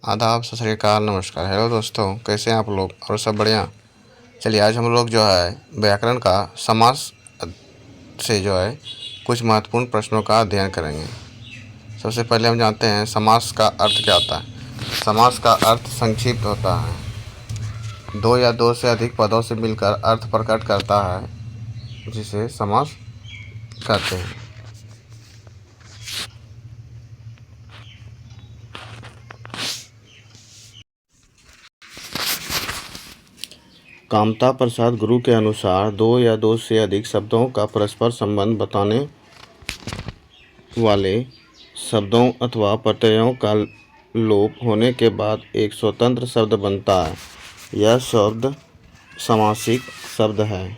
आदाब, सत श्री अकाल, नमस्कार। हेलो दोस्तों, कैसे हैं आप लोग? और सब बढ़िया। चलिए आज हम लोग जो है व्याकरण का समास से जो है कुछ महत्वपूर्ण प्रश्नों का अध्ययन करेंगे। सबसे पहले हम जानते हैं समास का अर्थ क्या होता है। समास का अर्थ संक्षिप्त होता है, दो या दो से अधिक पदों से मिलकर अर्थ प्रकट करता है, जिसे समास कहते हैं। कामता प्रसाद गुरु के अनुसार दो या दो से अधिक शब्दों का परस्पर संबंध बताने वाले शब्दों अथवा प्रत्ययों का लोप होने के बाद एक स्वतंत्र शब्द बनता है। यह शब्द समासिक शब्द है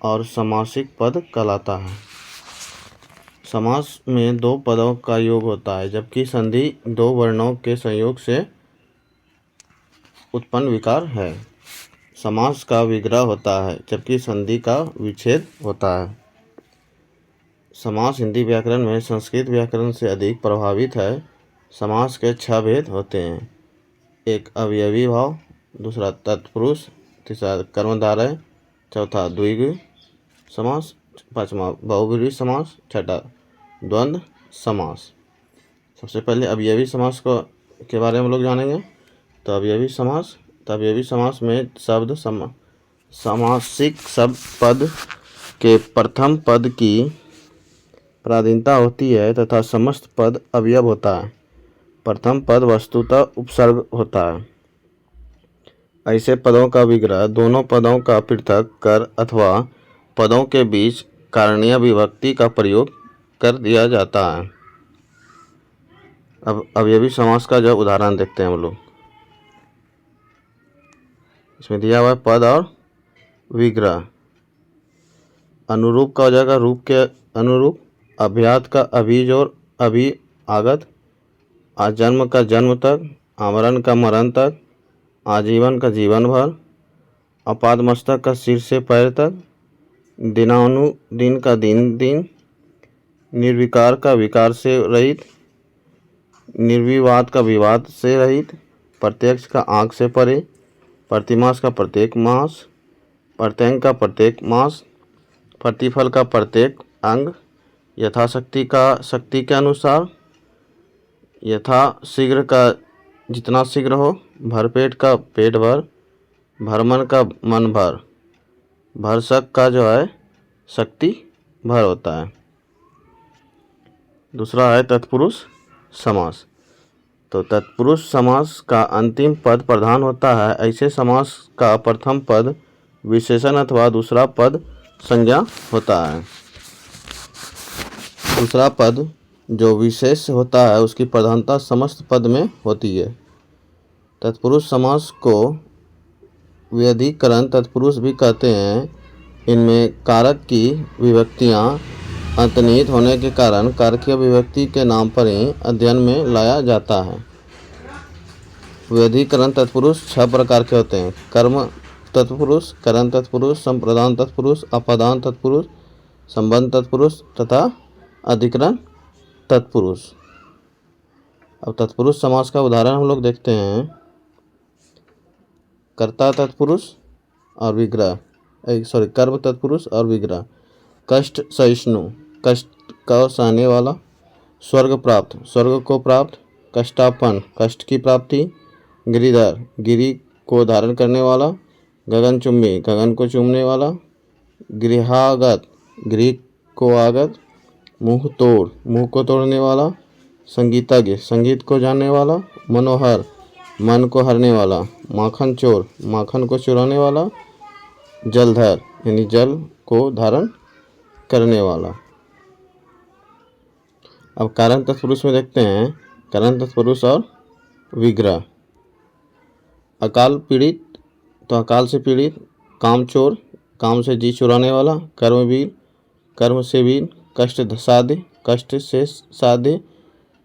और समासिक पद कहलाता है। समास में दो पदों का योग होता है, जबकि संधि दो वर्णों के संयोग से उत्पन्न विकार है। समास का विग्रह होता है, जबकि संधि का विच्छेद होता है। समास हिंदी व्याकरण में संस्कृत व्याकरण से अधिक प्रभावित है। समास के 6 भेद होते हैं। एक अवयवी भाव, दूसरा तत्पुरुष, तीसरा कर्मधारय, चौथा द्विगु समास, पांचवा बहुब्रीहि समास, छठा द्वंद्व समास। सबसे पहले अवयवी समास के बारे में हम लोग जानेंगे। तो अवयवी समास में शब्द समासिक शब्द पद के प्रथम पद की प्राधीनता होती है तथा समस्त पद अवयव होता है। प्रथम पद वस्तुतः उपसर्ग होता है। ऐसे पदों का विग्रह दोनों पदों का पृथक कर अथवा पदों के बीच कारणीय विभक्ति का प्रयोग कर दिया जाता है। अब अवयवी समास का जो उदाहरण देखते हैं हम लोग। इसमें दिया हुआ है पद और विग्रह। अनुरूप का हो जाएगा रूप के अनुरूप, अभ्यात का अभिज और अभि आगत, आजन्म का जन्म तक, आमरण का मरण तक, आजीवन का जीवन भर, अपादमस्तक का सिर से पैर तक, दिनानुदिन का दिन दिन, निर्विकार का विकार से रहित, निर्विवाद का विवाद से रहित, प्रत्यक्ष का आँख से परे, प्रतिमास का प्रत्येक मास, प्रत्यंग का प्रत्येक मास, प्रतिफल का प्रत्येक अंग, यथाशक्ति का शक्ति के अनुसार, यथा शीघ्र का जितना शीघ्र हो, भरपेट का पेट भर, भरमन का मन भर, भरसक का जो है शक्ति भर होता है। दूसरा है तत्पुरुष समास। तो तत्पुरुष समास का अंतिम पद प्रधान होता है। ऐसे समास का प्रथम पद विशेषण अथवा दूसरा पद संज्ञा होता है। दूसरा पद जो विशेष होता है उसकी प्रधानता समस्त पद में होती है। तत्पुरुष समास को व्यधिकरण तत्पुरुष भी कहते हैं। इनमें कारक की विभक्तियां अंतर्निहित होने के कारण कारकीय विभक्ति के नाम पर ही अध्ययन में लाया जाता है। व्यधिकरण तत्पुरुष 6 प्रकार के होते हैं। कर्म तत्पुरुष, करण तत्पुरुष, संप्रदान तत्पुरुष, अपादान तत्पुरुष, संबंध तत्पुरुष तथा अधिकरण तत्पुरुष। अब तत्पुरुष समास का उदाहरण हम लोग देखते हैं। कर्ता तत्पुरुष और विग्रह, कर्म तत्पुरुष और विग्रह। कष्ट सहिष्णु, कष्ट को सहने वाला। स्वर्ग प्राप्त, स्वर्ग को प्राप्त। कष्टापन, कष्ट की प्राप्ति। गिरिधर, गिरि को धारण करने वाला। गगनचुम्बी, गगन को चूमने वाला। गृहागत, गृह को आगत। मुँह तोड़, मुँह को तोड़ने वाला। संगीतज्ञ, संगीत को जानने वाला। मनोहर, मन को हरने वाला। माखन चोर, माखन को चुराने वाला। जलधर यानी जल को धारण करने वाला। अब कारण तत्पुरुष में देखते हैं कारण तत्पुरुष और विग्रह। अकाल पीड़ित, तो अकाल से पीड़ित। कामचोर, काम से जी चुराने वाला। कर्मवीर, कर्म से वीर। कष्ट साध्य, कष्ट से साध्य।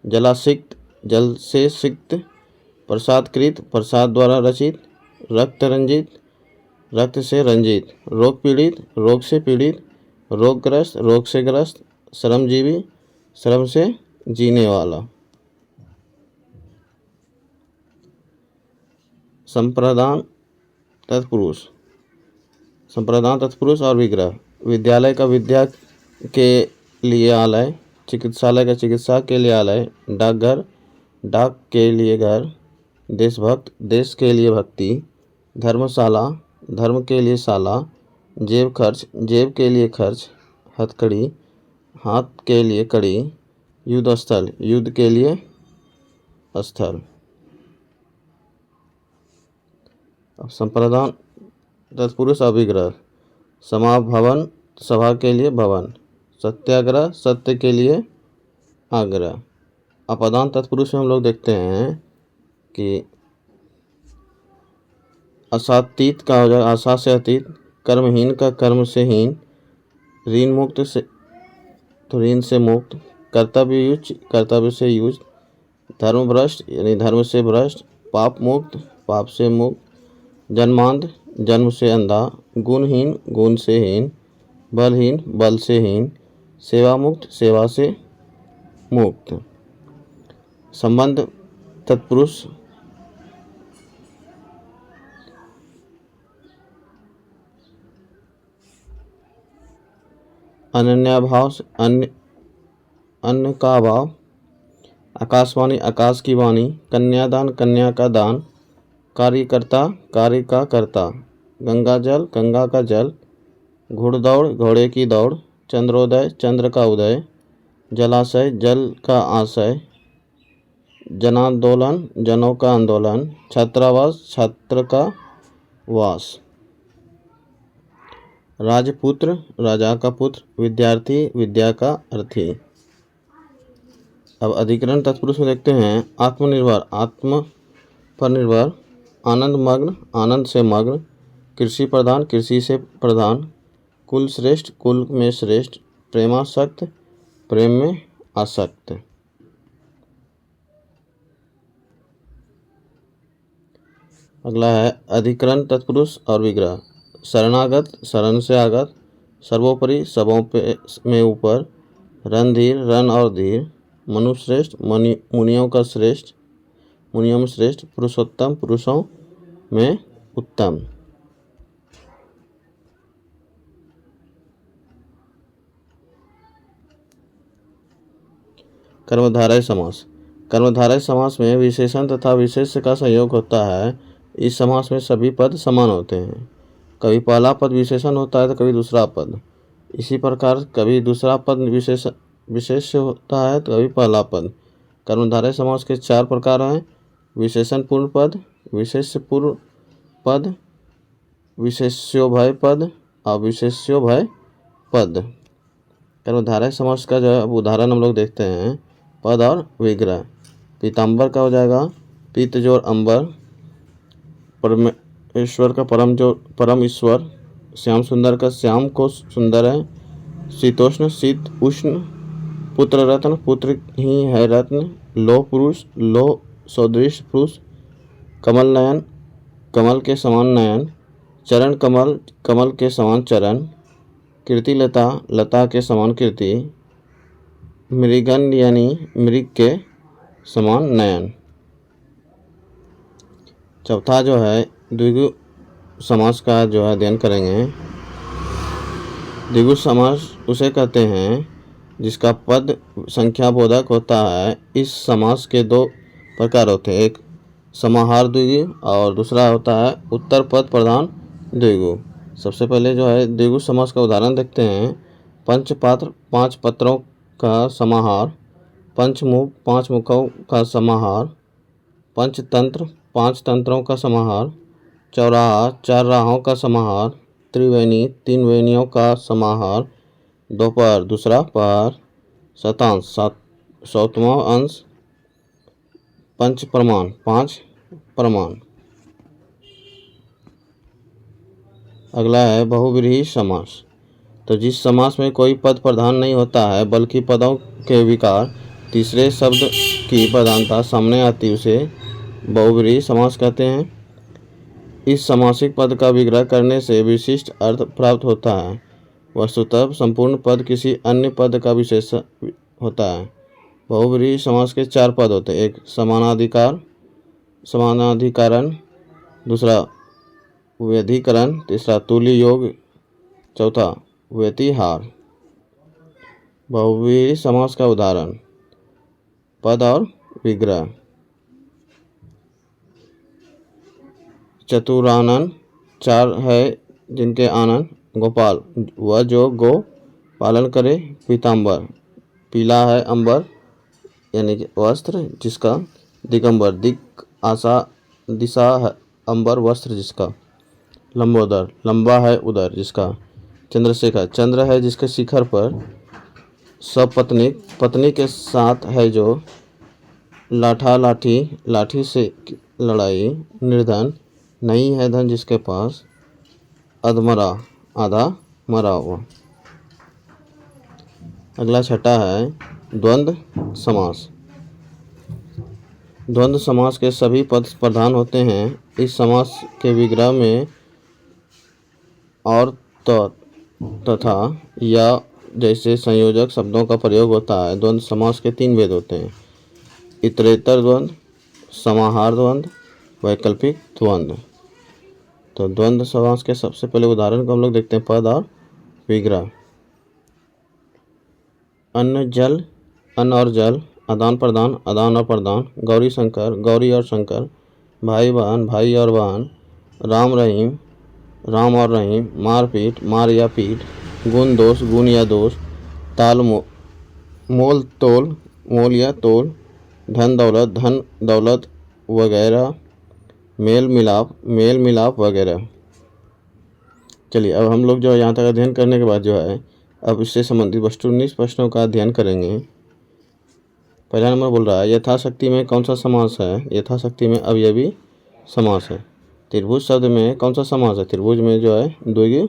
जलासिक्त, जल से सिक्त। प्रसादकृत, प्रसाद द्वारा रचित। रक्त रंजित, रक्त से रंजित। रोग पीड़ित, रोग से पीड़ित। रोगग्रस्त, रोग से ग्रस्त। श्रमजीवी, श्रम से जीने वाला। संप्रदान तत्पुरुष, संप्रदान तत्पुरुष और विग्रह। विद्यालय का विद्या के लिए आलय, चिकित्सालय का चिकित्सा के लिए आलय, डाकघर डाक के लिए घर, देशभक्त देश के लिए भक्ति, धर्मशाला धर्म के लिए शाला, जेब खर्च जेब के लिए खर्च, हथकड़ी हाथ के लिए कड़ी, युद्ध स्थल युद्ध के लिए स्थल। अब संप्रदान तत्पुरुष और विग्रह। समा भवन सभा के लिए भवन, सत्याग्रह सत्य के लिए आग्रह। अपदान तत्पुरुष में हम लोग देखते हैं कि असातीत का हो जाएगा आशा से अतीत, कर्महीन का कर्म से हीन, ऋण मुक्त से तो ऋण से मुक्त, कर्तव्य से युज, धर्म भ्रष्ट यानी धर्म से भ्रष्ट, पाप मुक्त पाप से मुक्त, जन्मांध जन्म से अंधा, गुणहीन गुण से हीन, बलहीन बल से हीन, सेवा मुक्त सेवा से मुक्त। संबंध तत्पुरुष। अनन्याभाव अन्य का अभाव, आकाशवाणी आकाश की वाणी, कन्यादान कन्या का दान, कार्यकर्ता कार्य का कर्ता, गंगा जल गंगा का जल, घुड़दौड़ घोड़े की दौड़, चंद्रोदय चंद्र का उदय, जलाशय जल का आशय, जनांदोलन जनों का आंदोलन, छात्रावास छात्र का वास, राजपुत्र राजा का पुत्र, विद्यार्थी विद्या का अर्थी। अब अधिकरण तत्पुरुष में देखते हैं आत्मनिर्भर आत्म पर निर्भर, आनंद मग्न आनंद से मग्न, कृषि प्रधान कृषि से प्रधान, कुल श्रेष्ठ कुल में श्रेष्ठ, प्रेमासक्त प्रेम में आसक्त। अगला है अधिकरण तत्पुरुष और विग्रह। शरणागत शरण से आगत, सर्वोपरि सबों पे में ऊपर, रणधीर रण और धीर, मनुश्रेष्ठ मुनियों का श्रेष्ठ मुनियों में श्रेष्ठ, पुरुषोत्तम पुरुषों में उत्तम। कर्मधारय समास। कर्मधारय समास में विशेषण तथा विशेष्य का संयोग होता है। इस समास में सभी पद समान होते हैं। कभी पहला पद विशेषण होता है तो कभी दूसरा पद। इसी प्रकार कभी दूसरा पद विशेष्य होता है तो कभी पहला पद। कर्मधारय समास के 4 प्रकार हैं: विशेषण पूर्ण पद, विशेष्य पूर्ण पद, विशेष्योभय पद, अविशेष्योभय पद। कर्मधारय समास का जो है उदाहरण हम लोग देखते हैं पद और विग्रह। पीताम्बर का हो जाएगा पीत जोर अंबर, परमेश्वर का परम ईश्वर, श्याम सुंदर का श्याम को सुंदर है, शीतोष्ण शीत उष्ण, पुत्र रत्न पुत्र ही है रत्न, लोह पुरुष लोह सदृश पुरुष, कमल नयन कमल के समान नयन, चरण कमल कमल के समान चरण, कीर्ति लता लता के समान कीर्ति, मृगन यानी मृग के समान नयन। चौथा जो है द्विगु समास का जो है अध्ययन करेंगे। द्विगु समास उसे कहते हैं जिसका पद संख्या बोधक होता है। इस समास के 2 प्रकार होते हैं, एक समाहार द्विगु और दूसरा होता है उत्तर पद प्रधान द्विगु। सबसे पहले जो है द्विगु समास का उदाहरण देखते हैं। पंचपात्र 5 पत्रों का समाहार, पंचमुख 5 मुखों का समाहार, पंचतंत्र 5 तंत्रों का समाहार, चौराहा 4 राहों का समाहार, त्रिवेणी 3 वेणियों का समाहार, दोपहर दूसरा पहर, शतांश 7वां अंश, पंच प्रमाण 5 प्रमाण। अगला है बहुव्रीहि समास। तो जिस समास में कोई पद प्रधान नहीं होता है बल्कि पदों के विकार तीसरे शब्द की प्रधानता सामने आती उसे बहुव्रीहि समास कहते हैं। इस समासिक पद का विग्रह करने से विशिष्ट अर्थ प्राप्त होता है। वस्तुतः संपूर्ण पद किसी अन्य पद का विशेष होता है। बहुव्रीहि समास के 4 पद होते हैं, एक समानाधिकार समानाधिकारण, दूसरा व्यधिकरण, तीसरा तुल्य योग, चौथा व्यतिहार। बहुव्रीहि समास का उदाहरण पद और विग्रह। चतुरानन, चार है जिनके आनन। गोपाल, वह जो गो पालन करे। पीताम्बर, पीला है अंबर यानी कि वस्त्र जिसका। दिगंबर, दिक आशा दिशा है, अंबर वस्त्र जिसका। लंबोदर, लंबा है उदर जिसका। चंद्रशेखर, चंद्र है जिसके शिखर पर। सपत्नीक, पत्नी के साथ है जो। लाठा लाठी, लाठी से लड़ाई। निर्धन, नहीं है धन जिसके पास। अधमरा, आधा मरा हुआ। अगला छठा है द्वंद्व समास। द्वंद्व समास के सभी पद प्रधान होते हैं। इस समास के विग्रह में और तथा या जैसे संयोजक शब्दों का प्रयोग होता है। द्वंद्व समास के तीन भेद होते हैं: इतरेतर द्वंद्व, समाहार द्वंद्व, वैकल्पिक द्वंद्व। तो द्वंद्व समास के सबसे पहले उदाहरण को हम लोग देखते हैं, पद और विग्रह। अन्न जल, अन्न और जल। आदान प्रदान, आदान और प्रदान। गौरी शंकर, गौरी और शंकर। भाई बहन, भाई और बहन। राम रहीम, राम और रहीम। मारपीट, मार या पीट। गुण दोष, गुण या दोष। ताल मोल तोल, मोल या तोल। धन दौलत, धन दौलत वगैरह। मेल मिलाप, मेल मिलाप वगैरह। चलिए अब हम लोग जो है यहाँ तक अध्ययन करने के बाद जो है अब इससे संबंधित वस्तुनिष्ठ प्रश्नों का अध्ययन करेंगे। पहला नंबर बोल रहा है यथाशक्ति में कौन सा समास है। यथाशक्ति में अवयवी समास है। त्रिभुज शब्द में कौन सा समास है। त्रिभुज में जो है द्विगु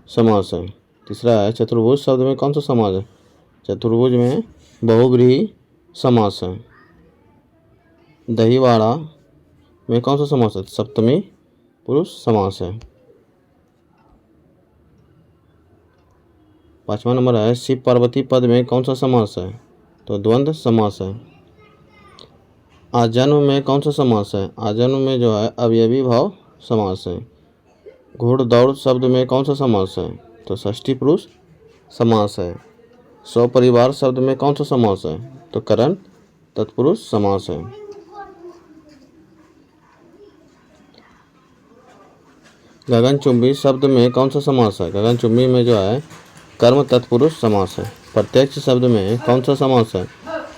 समास है। तीसरा है चतुर्भुज शब्द में कौन सा समास है। चतुर्भुज में बहुव्रीहि समास है। दहीवाड़ा में कौन सा समास है। सप्तमी पुरुष समास है। पांचवा नंबर है शिव पार्वती पद में कौन सा समास है। तो द्वंद्व समास है। आजन्म में कौन सा समास है। आजन्म में जो है अवयवी भाव समास है। घोड़दौड़ शब्द में कौन सा समास है। तो षष्ठी पुरुष समास है। सपरिवार शब्द में कौन सा समास है। तो करण तत्पुरुष समास है। गगनचुंबी शब्द में कौन सा समास है। गगनचुंबी में जो है कर्म तत्पुरुष समास है। प्रत्यक्ष शब्द में कौन सा समास है।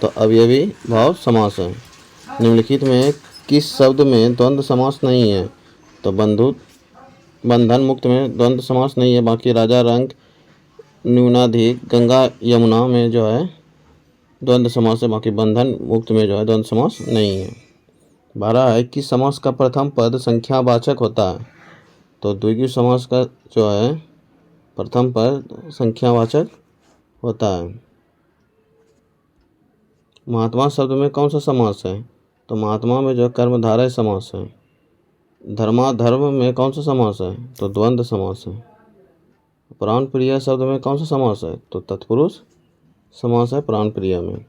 तो अवयवी भाव समास है। निम्नलिखित में किस शब्द में द्वंद्व समास नहीं है। तो बंधन मुक्त में द्वंद्व समास नहीं है। बाकी राजा रंक, न्यूनाधिक, गंगा यमुना में जो है द्वंद्व समास है। बाकी बंधन मुक्त में जो है द्वंद्व समास नहीं है। 12 है किस समास का प्रथम पद संख्यावाचक होता है। तो द्विगु समास का जो है प्रथम पद संख्यावाचक होता है। महात्मा शब्द में कौन सा समास है। तो महात्मा में जो कर्मधारय समास है। धर्माधर्म में कौन सा समास है। तो द्वंद्व समास है। प्राण प्रिय शब्द में कौन सा समास है। तो तत्पुरुष समास है प्राण प्रिय में।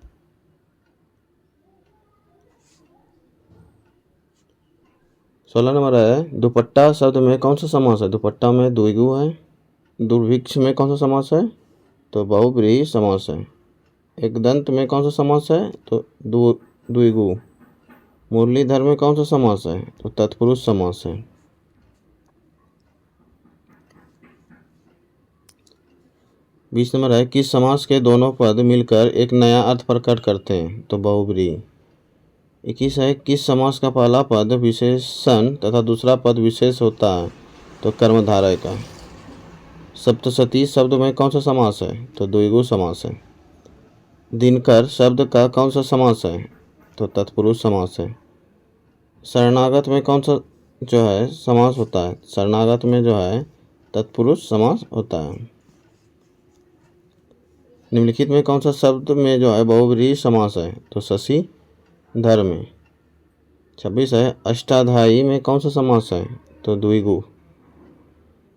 सोलह नंबर है दुपट्टा शब्द में कौन सा समास है। दुपट्टा में द्विगु है। दुर्भिक्ष में कौन सा समास है। तो बहुव्रीहि समास है। एकदंत में कौन सा समास है। तो द्विगु। मुरलीधर में कौन सा समास है। तो तत्पुरुष समास है। 20 नंबर है किस समास के दोनों पद मिलकर एक नया अर्थ प्रकट करते हैं। तो बहुव्रीहि। 21 है किस समास का पहला पद विशेषण तथा दूसरा पद विशेष होता है। तो कर्मधारय का। सप्तशती शब्द में कौन सा समास है। तो द्विगु समास है। दिनकर शब्द का कौन सा समास है। तो तत्पुरुष समास है। शरणागत में कौन सा जो है समास होता है। शरणागत में जो है तत्पुरुष समास होता है। निम्नलिखित में कौन सा शब्द में जो है बहुव्रीहि समास है। तो शशि धर में। 26 है अष्टाध्यायी में कौन सा समास है। तो द्विगु।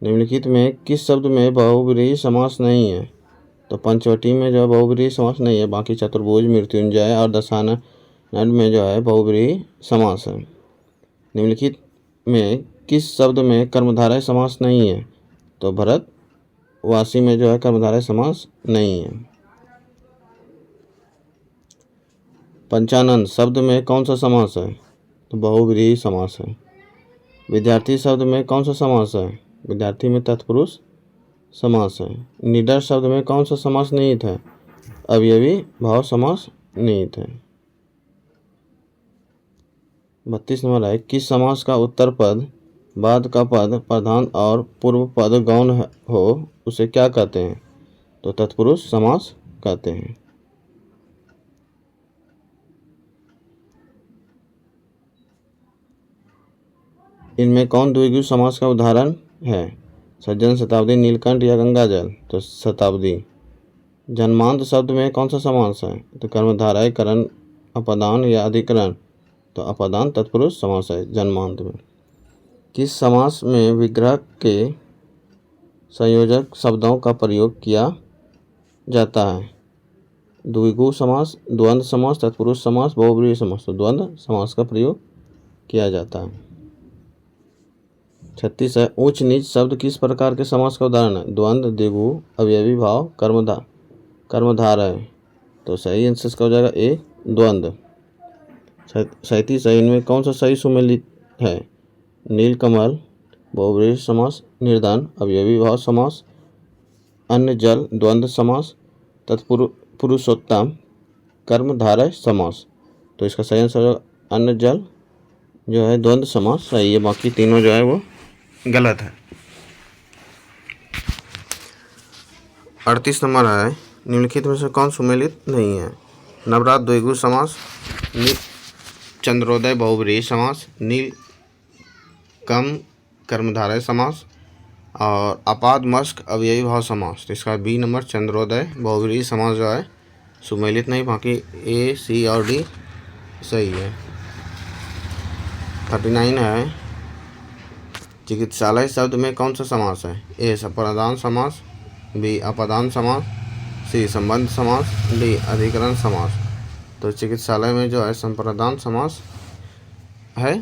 निम्नलिखित में किस शब्द में बहुव्रीहि समास नहीं है। तो पंचवटी में जो है बहुव्रीहि समास नहीं है। बाकी चतुर्भुज, मृत्युंजय और दशानन में जो है बहुव्रीहि समास है। निम्नलिखित में किस शब्द में कर्मधारय समास नहीं है? तो भरतवासी में जो है कर्मधारय समास नहीं है। पंचानन शब्द में कौन सा समास है? तो बहुव्रीहि समास है। विद्यार्थी शब्द में कौन सा समास है? विद्यार्थी में तत्पुरुष समास है। निडर शब्द में कौन सा समास निहित है? अवयवी भाव समास निहित है। 32 नंबर है, किस समास का उत्तर पद, बाद का पद प्रधान और पूर्व पद गौण हो उसे क्या कहते हैं? तो तत्पुरुष समास कहते हैं। इनमें कौन द्विगु समास का उदाहरण है? सज्जन, शताब्दी, नीलकंठ या गंगाजल? तो शताब्दी। जन्मांत शब्द में कौन सा समास है? तो कर्मधारय, करण, अपदान या अधिकरण? तो अपदान तत्पुरुष समास है जन्मांत में। किस समास में विग्रह के संयोजक शब्दों का प्रयोग किया जाता है? द्विगु समास, द्वंद्व समास, तत्पुरुष समास, बहुव्रीहि समास? तो द्वंद्व समास का प्रयोग किया जाता है। 36 है, उच्च नीच शब्द किस प्रकार के समास का उदाहरण है? द्वंद्व, द्विगु, अवयवी भाव, कर्मधारय? तो सही आंसर इसका हो जाएगा ए, द्वंद्व। 37 है, इनमें कौन सा सही सुमेलित है? नीलकमल, बहुव्रीहि समास, निर्धन, अवयवी भाव समास, अन्य जल, द्वंद्व समास, तत्पुरुषोत्तम, कर्मधारय समास? तो इसका सही आंसर होगा अन्य जल जो है द्वंद्व समास सही है, बाकी तीनों जो है वो गलत है। 38 नंबर है, निम्नलिखित में से कौन सुमेलित नहीं है? नवरात द्विगु समास, चंद्रोदय बहुव्रीहि समास, नील कम कर्मधारय समास और अपाद मस्क अवयवी भाव समास? तो इसका बी नंबर चंद्रोदय बहुव्रीहि समास जो है सुमेलित नहीं, बाकी ए, सी और डी सही है। 39 है, चिकित्सालय शब्द में कौन सा समास है? ए संप्रदान समास, बी अपदान समास, सी संबंध समास, डी अधिकरण समास? तो चिकित्सालय में जो है संप्रदान समास है।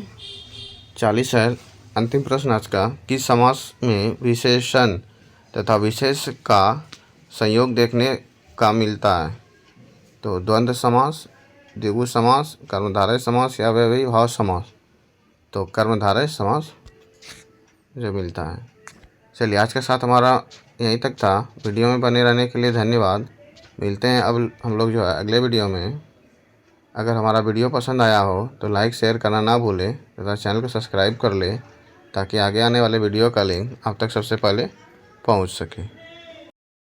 40 है, अंतिम प्रश्न आज का, किस समास में विशेषण तथा विशेष का संयोग देखने का मिलता है? तो द्वंद्व समास, द्विगु समास, कर्मधारय समास या अवयवी भाव समास? तो कर्मधारय समास जो मिलता है। चलिए आज के साथ हमारा यहीं तक था। वीडियो में बने रहने के लिए धन्यवाद। मिलते हैं अब हम लोग जो है अगले वीडियो में। अगर हमारा वीडियो पसंद आया हो तो लाइक शेयर करना ना भूलें तथा चैनल को सब्सक्राइब कर लें ताकि आगे आने वाले वीडियो का लिंक आप तक सबसे पहले पहुंच सके।